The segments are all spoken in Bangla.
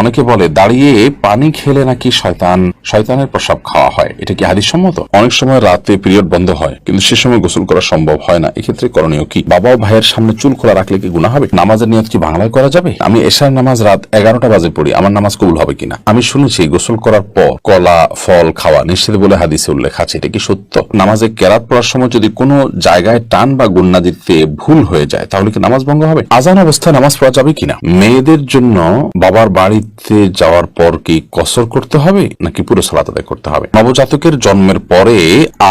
অনেকে বলে দাঁড়িয়ে পানি খেলে নাকি শয়তানের প্রসাব খাওয়া হয়, এটা কি হাদিস সম্মত? অনেক সময় রাতে পিরিয়ড বন্ধ হয় কিন্তু সে সময় গোসল করা সম্ভব হয় না, এক্ষেত্রে করণীয় কি? বাবা ও ভাইয়ের সামনে চুল খোলা রাখলে কি গুনাহ হবে? নামাজের নিয়ত কি বাংলায় করা যাবে? আমি এশার নামাজ রাত 11টা বাজে পড়ি, আমার নামাজ কবুল হবে কিনা? আমি শুনেছি গোসল করার পর কলা ফল খাওয়া নিষেধ বলে হাদিসে উল্লেখ আছে, এটা কি সত্য? নামাজে কেরাত পড়ার সময় যদি কোনো জায়গায় টান বা গুন্না দিতে ভুল হয়ে যায় তাহলে কি নামাজ ভঙ্গ হবে? আজান অবস্থায় নামাজ পড়া যাবে কিনা? মেয়েদের জন্য বাবার বাড়িতে যাওয়ার পর কি কসর করতে হবে নাকি পুরো সালাত আদায় করতে হবে? নবজাতকের জন্মের পরে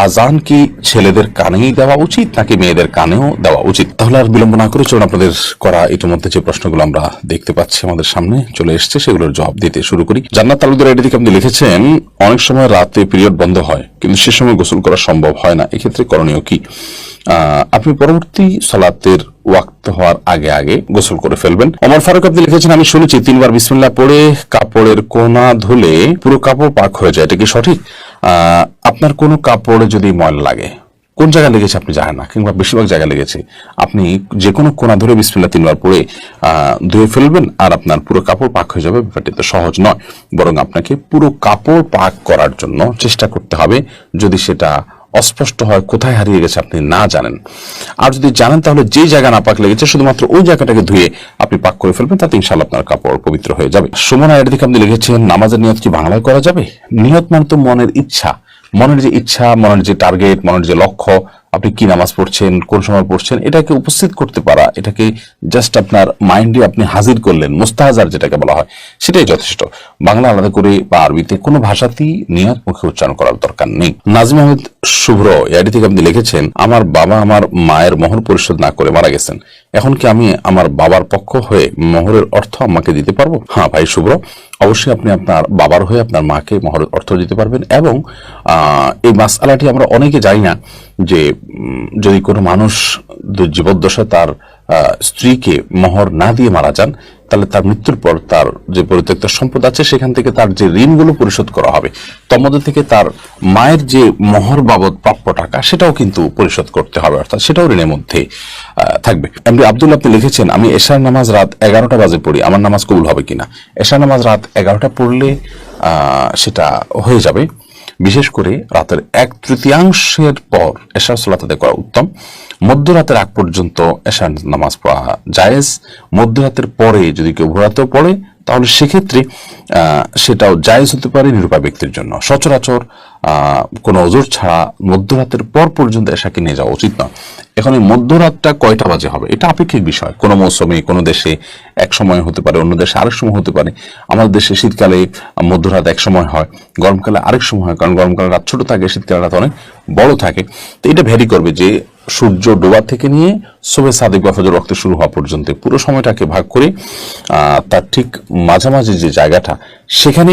আজান কি ছেলেদের কানেই দেওয়া উচিত নাকি মেয়েদের কানেও দেওয়া উচিত? তাহলে আর বিলম্ব না করে চলুন আপনাদের করা ইতিমধ্যে যে প্রশ্নগুলো আমরা দেখতে পাচ্ছি আমাদের সামনে চলে এসছে সেগুলোর জবাব দিতে শুরু করি। জান্নাত তালুকদার এটি থেকে আপনি লিখেছেন, অনেক সময় রাতে পিরিয়ড বন্ধ হয় কিন্তু সে সময় গোসল করা সম্ভব হয় না, এক্ষেত্রে করণীয় কি? আপনি পরবর্তী সালাতের ওয়াক্ত হওয়ার আগে আগে গোসল করে ফেলবেন। ওমর ফারুক আপনি লিখেছেন, আমি শুনেছি 3 বার বিসমিল্লাহ পড়ে কাপড়ের কোনা ধুলে পুরো কাপড় পাক হয়ে যায়, এটা কি সঠিক? আপনার কোনো কাপড়ে যদি ময়লা লাগে, কোন জায়গায় লেগেছে আপনি জানেন না কিংবা বেশিরভাগ জায়গায় লেগেছে, আপনি যে কোনো কোনা ধরে বিসমিল্লাহ 3 বার পড়ে ধুয়ে ফেলবেন আর আপনার পুরো কাপড় পাক হয়ে যাবে। ব্যাপারটি তো সহজ নয়, বরং আপনাকে পুরো কাপড় পাক করার জন্য চেষ্টা করতে হবে। যদি সেটা অস্পষ্ট হয়, কোথায় হারিয়ে গেছে আপনি না জানেন, আর যদি জানেন তাহলে যে জায়গা না পাক লেগেছে শুধুমাত্র ওই জায়গাটাকে ধুয়ে আপনি পাক করে ফেলবেন, তাতে ইনশাআল্লাহ আপনার কাপড় পবিত্র হয়ে যাবে। সুমনা এর দিকে আপনি লিখেছেন, নামাজের নিয়ত কি বাংলায় করা যাবে? নিয়ত মানে তো মনের ইচ্ছা, মনের যে ইচ্ছা, মনের যে টার্গেট, মনের যে লক্ষ্য, আপনি কি নামাজ পড়ছেন, কোন সময় পড়ছেন, এটাকে উপস্থিত করতে পারা, এটাকে জাস্ট আপনার মাইন্ডে আপনি হাজির করলেন, মুস্তাহাজার যেটাকে বলা হয়, সেটাই যথেষ্ট। বাংলা আলাদা করে বা আরবিতে কোনো ভাষাতেই নিয়ত মুখে উচ্চারণ করার দরকার নেই। নাজিম আহমেদ শুভ্র এআইডি থেকে আপনি লিখেছেন, আমার বাবা আমার মায়ের মোহর পরিশোধ না করে মারা গেছেন, এখন কি আমি আমার বাবার পক্ষ হয়ে মোহরের অর্থ আমাকে দিতে পারবো? হ্যাঁ ভাই শুভ্র, অবশ্যই আপনি আপনার বাবার হয়ে আপনার মাকে মোহরের অর্থ দিতে পারবেন। এবং এই মাসআলাটি আমরা অনেকে জানি না যে যদি কোনো মানুষ জীবদ্দশায় তার স্ত্রীকে মোহর না দিয়ে মারা যান, তাহলে তার মৃত্যুর পর তার যে পরিত্যক্ত সম্পদ আছে সেখান থেকে তার যে ঋণগুলো পরিশোধ করা হবে, তার মধ্যে থেকে তার মায়ের যে মোহর বাবদ প্রাপ্য টাকা সেটাও কিন্তু পরিশোধ করতে হবে, অর্থাৎ সেটাও ঋণের মধ্যে থাকবে। এমনি আব্দুল্লাহ আপনি লিখেছেন, আমি এশার নামাজ রাত 11টা বাজে পড়ি, আমার নামাজ কবুল হবে কিনা? এশার নামাজ রাত 11টা পড়লে সেটা হয়ে যাবে। বিশেষ করে রাতের 1/3 পর এশার সালাত আদায় করা উত্তম। মধ্যরাতের আগ পর্যন্ত এশার নামাজ পড়া জায়েজ। মধ্যরাতের পরে যদি কেউ ভোরাতেও পড়ে তাহলে সেক্ষেত্রে সেটাও জায়েজ হতে পারে নিরুপায় ব্যক্তির জন্য। সচরাচর কোনো ওজোর ছাড়া মধ্যরাতের পর পর্যন্ত এশাকে নিয়ে যাওয়া উচিত নয়। এখন এই মধ্যরাতটা কয়টা বাজে হবে এটা আপেক্ষিক বিষয়, কোনো মৌসুমে কোনো দেশে এক সময় হতে পারে, অন্য দেশে আরেক সময় হতে পারে। আমাদের দেশে শীতকালে মধ্যরাত এক সময় হয়, গরমকালে আরেক সময় হয়, কারণ গরমকালে রাত ছোট থাকে, শীতকালে রাত অনেক বড় থাকে। তো এটা ভ্যারি করবে যে সূর্য ডোবা থেকে নিয়ে সুবহে সাদিক বা ফজর ওয়াক্ত শুরু হওয়া পর্যন্ত পুরো সময়টাকে ভাগ করে তার ঠিক মাঝামাঝি যে জায়গাটা সেখানে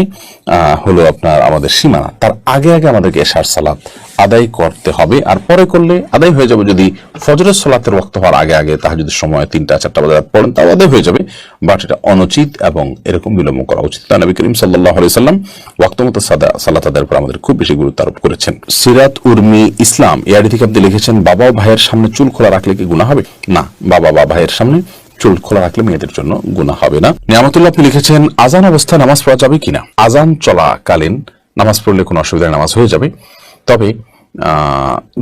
হলো আপনার আমাদের সীমানা, তার আগে আগে আমাদেরকে এশার সালাত আদায় করতে হবে। আর পরে করলে আদায় হয়ে যাবে, যদি ফজরের সালাতের ওয়াক্ত হওয়ার আগে আগে তাহাজ্জুদের সময় 3টা-4টা বাজে পড়েন তাও আদায় হয়ে যাবে, বাট এটা অনুচিত এবং এরকম বিলম্ব করা উচিত না। নবী করিম সাল্লাল্লাহু আলাইহি সাল্লাম ওয়াক্ত মতো সালাত আদায়ের উপর আমাদের খুব বেশি গুরুত্ব আরোপ করেছেন। সিরাত উর্মি ইসলাম এআইডি থেকে আপনি লিখেছেন, বাবা ও ভাইয়ের সামনে চুল খোলা রাখলে কি গুনাহ হবে? না, বাবা বা ভাইয়ের সামনে চুল খোলা রাখলে মেয়েদের জন্য গুনাহ হবে না। নিয়ামতুল্লাহ আপনি লিখেছেন, আজান অবস্থায় নামাজ পড়া যাবে কিনা? আজান চলাকালীন নামাজ পড়লে কোনো অসুবিধা, নামাজ হয়ে যাবে। তবে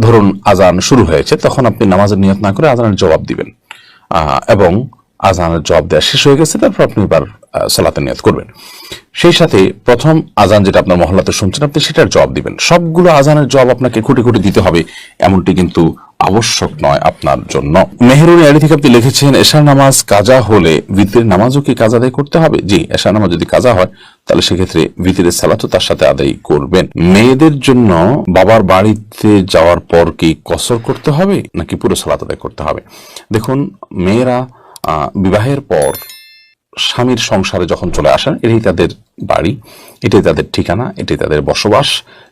ধরুন আজান শুরু হয়েছে, তখন আপনি নামাজের নিয়ত না করে আজানের জবাব দিবেন, এবং আজানের জবাব দেওয়া শেষ হয়ে গেছে তারপর আপনি এবার সালাতের নিয়ত করবেন। সেই সাথে প্রথম আজান যেটা আপনার মহল্লাতে শুনছেন আপনি সেটার জবাব দিবেন। সবগুলো আজানের জবাব আপনাকে খুঁটি খুঁটি দিতে হবে এমনটি কিন্তু আবশ্যক নয় আপনার জন্য। মেহেরুন এডি থেকে আপনি লিখেছেন, এশার নামাজ কাজা হলে ভিতরের নামাজও কি কাজা আদায় করতে হবে? জি, এশার নামাজ যদি কাজা হয় তাহলে সেক্ষেত্রে ভিতরের সালাতও তার সাথে আদায় করবেন। মেয়েদের জন্য বাবার বাড়িতে যাওয়ার পর কি কসর করতে হবে নাকি পুরো সালাত আদায় করতে হবে? দেখুন, মেয়েরা বিবাহের পর স্বামীর সংসারে যখন চলে আসেন, এটাই তাদের বাড়ি, এটাই তাদের ঠিকানা, এটাই তাদের বসবাস।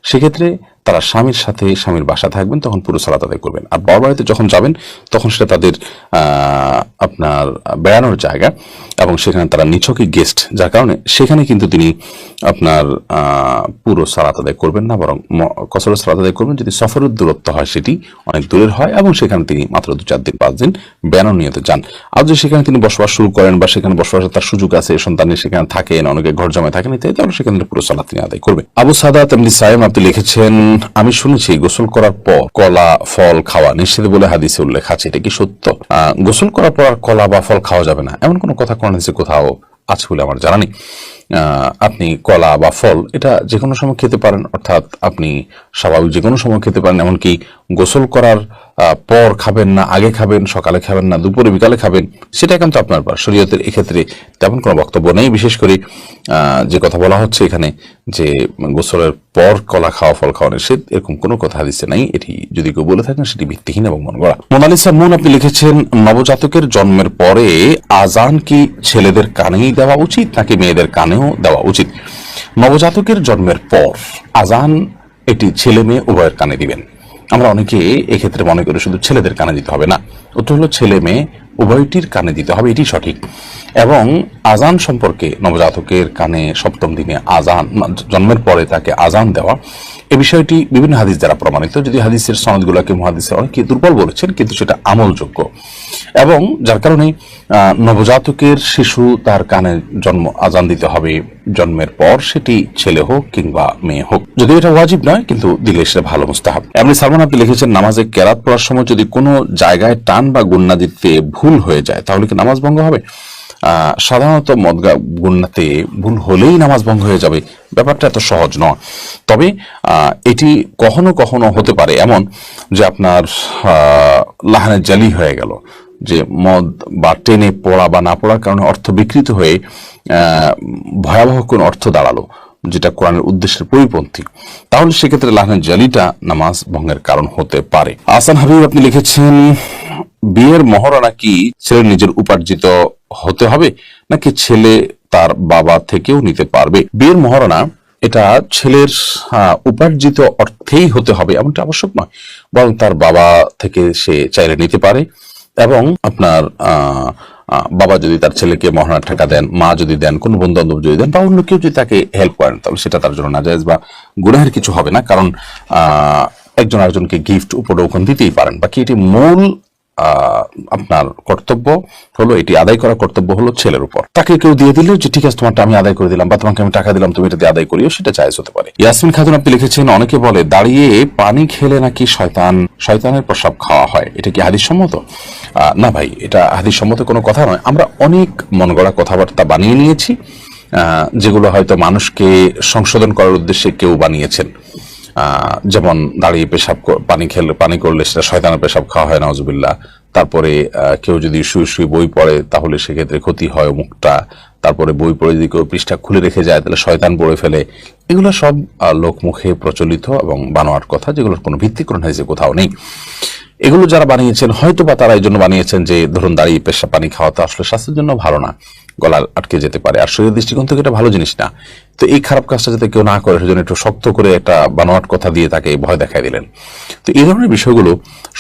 সেক্ষেত্রে তারা স্বামীর সাথে স্বামীর বাসা থাকবেন, তখন পুরো সালাত আদায় করবেন। আর বাবার বাড়িতে যখন যাবেন তখন সেটা তাদের আপনার বেড়ানোর জায়গা, এবং সেখানে তারা নিছকই গেস্ট, যার কারণে সেখানে কিন্তু তিনি আপনার পুরো সালাত আদায় করবেন না, বরং কসর সালাত আদায় করবেন যদি সফরের দূরত্ব হয়, সেটি অনেক দূরের হয়, এবং সেখানে তিনি মাত্র 2-4 দিন 5 দিন বেড়ানোর নিয়তে যান। আর যদি সেখানে তিনি বসবাস শুরু করেন বা সেখানে বসবাসের তার সুযোগ আছে, সন্তানের সেখানে থাকেন, অনেকে ঘর জমায় থাকেন ইত্যাদি, তাহলে সেখানে পুরো সালাত তিনি আদায় করবেন। আবু সাদাত এমনি সাইম আপনি লিখেছেন, আমি শুনেছি গোসল করার পর কলা ফল খাওয়া নিষেধ বলে হাদিসে উল্লেখ আছে, এটা কি সত্য? গোসল করার পর কলা বা ফল খাওয়া যাবে না এমন কোনো কথা কোরআন হাদিসে কোথাও আছে বলে আমার জানা নেই। আপনি কলা বা ফল এটা যে কোনো সময় খেতে পারেন, অর্থাৎ আপনি স্বাভাবিক যে কোনো সময় খেতে পারেন, এমনকি গোসল করার পর খাবেন না, আগে খাবেন, সকালে খাবেন না, দুপুরে বিকালে খাবেন, সেটা কিন্তু আপনার ব্যাপার। শরীয়তের এক্ষেত্রে তেমন কোনো বক্তব্য নেই। বিশেষ করে যে কথা বলা হচ্ছে এখানে যে গোসলের পর কলা খাওয়া ফল খাওয়া নিষেধ, এরকম কোনো কথা হাদিসে নাই। এটি যদি কেউ বলে থাকেন সেটি ভিত্তিহীন এবং মন গড়া। মোনালিসা মুন আপনি লিখেছেন, নবজাতকের জন্মের পরে আজান কি ছেলেদের কানেই দেওয়া উচিত নাকি মেয়েদের কানেও দেওয়া উচিত? নবজাতকের জন্মের পর আজান এটি ছেলে মেয়ে উভয়ের কানে দিবেন। আমরা অনেকে এক্ষেত্রে মনে করি শুধু ছেলেদের কানে দিতে হবে, না, ওটা হলো ছেলে মেয়ে উভয়টির কানে দিতে হবে, এটি সঠিক। এবং আজান সম্পর্কে নবজাতকের কানে সপ্তম দিনে আজান, জন্মের পরে তাকে আজান দেওয়া, এ বিষয়টি বিভিন্ন হাদিস দ্বারা প্রমাণিত। যদি হাদিসের সনদগুলোকে মুহাদ্দিসরা অনেকে দুর্বল বলেছেন, কিন্তু সেটা আমলযোগ্য, এবং যার কারণে নবজাতকের শিশু তার কানে আজান দিতে হবে জন্মের পর, সেটি ছেলে হোক কিংবা মেয়ে হোক। যদিও এটা ওয়াজিব নয়, কিন্তু দিলে সেটা ভালো, মুস্তাহাব। এমনি সালমান আপনি লিখেছেন, নামাজে কেরাত পড়ার সময় যদি কোনো জায়গায় টান বা গুন্না দিতে ভুল হয়ে যায় তাহলে কি নামাজ ভঙ্গ হবে? সাধারণত মদগা গুন্নাতে ভুল হলেই নামাজ ভঙ্গ হয়ে যাবে, ব্যাপারটা এত সহজ নয়। তবে এটি কখনো কখনো হতে পারে এমন যে আপনার লাহানে জালি হয়ে গেল, যে মদ বা টেনে পড়া বা না পড়ার কারণে অর্থ বিকৃত হয়ে ভয়াবহ কোন অর্থ দাঁড়ালো, যেটা কোরআনের উদ্দেশ্যের পরিপন্থী, তাহলে সেক্ষেত্রে লাহানের জালিটা নামাজ ভঙ্গের কারণ হতে পারে। আহসান হাবিব আপনি লিখেছেন, বিয়ের মহরানা কি ছেলের নিজের উপার্জিত হতে হবে নাকি ছেলে তার বাবা থেকেও নিতে পারবে? বিয়ের মহরানা এটা ছেলের উপার্জিত অর্থেই হতে হবে এমনটা আবশ্যক নয়, বরং তার বাবা থেকে সে চাইলে নিতে পারে। এবং আপনার বাবা যদি তার ছেলেকে মহারণার টাকা দেন, মা যদি দেন, কোন বন্ধু বান্ধব যদি দেন, বা অন্য কেউ যদি তাকে হেল্প করেন, তাহলে সেটা তার জন্য নাজায়েজ বা গুনাহের কিছু হবে না, কারণ একজন আরেকজনকে গিফট উপঢৌকন দিতেই পারেন। বাকি এটি মূল আপনার কর্তব্য হলো, এটি আদায় করার কর্তব্য হলো ছেলের উপর। তাকে কেউ দিয়ে দিলে যে ঠিক আছে তোমারটা আমি আদায় করে দিলাম, বা তোমাকে আমি টাকা দিলাম, তুমি এটা দিয়ে আদায় করিও, সেটা জায়েজ হতে পারে। ইয়াসমিন খাতুন আপনি লিখেছেন, অনেকে বলে দাঁড়িয়ে পানি খেলে নাকি শয়তানের প্রসাব খাওয়া হয়, এটা কি হাদিস সম্মত? না ভাই, এটা হাদিস সম্মত কোনো কথা নয়। আমরা অনেক মন গড়া কথাবার্তা বানিয়ে নিয়েছি, যেগুলো হয়তো মানুষকে সংশোধন করার উদ্দেশ্যে কেউ বানিয়েছেন। যেমন দাঁড়িয়ে পানি করলে সেটা শয়তানের পেশাব খাওয়া হয়, নাউজুবিল্লাহ। তারপরে কেউ যদি শুয়ে শুয়ে বই পড়ে তাহলে সেক্ষেত্রে ক্ষতি হয় মুখটা। তারপরে বই পড়ে যদি কেউ পৃষ্ঠা খুলে রেখে যায় তাহলে শয়তান পড়ে ফেলে। এগুলো সব লোকমুখে প্রচলিত এবং বানোয়ার কথা, যেগুলোর কোনো ভিত্তি কোরআন হাদিসে কোথাও নেই। এগুলো যারা বানিয়েছেন হয়তো বা তারা এই জন্য বানিয়েছেন যে ধরুন দাঁড়িয়ে পেশাব পানি খাওয়া তো আসলে স্বাস্থ্যের জন্য ভালো না, গলা আটকে যেতে পারে, আর শরীরের দৃষ্টিকোণ থেকে এটা ভালো জিনিস না। তো এই খারাপ কাজটা যাতে কেউ না করে সেজন্য একটু শক্ত করে একটা বানোয়াট কথা দিয়ে তাকে ভয় দেখাই দিলেন। তো এই ধরনের বিষয়গুলো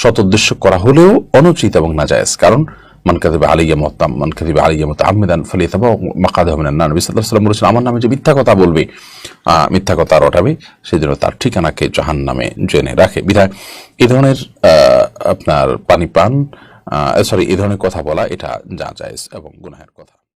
সৎ উদ্দেশ্য করা হলেও অনুচিত এবং নাজায়েজ। কারণ মান কাযিবা আলাইয়া মুতাআম্মিদান ফালিয়াতাবাওয়া মাকআদাহু মিনান নার। নবী সাল্লাল্লাহু আলাইহি ওয়াসাল্লাম বলেছেন, আমার নামে যে মিথ্যা কথা বলবে, মিথ্যা কথা রটাবে, সেজন্য তার ঠিকানাকে জাহান্নামে জেনে রাখে। বিধায় এই ধরনের আপনার এই ধরনের কথা বলা এটা জায়েজ এবং গুনাহের কথা।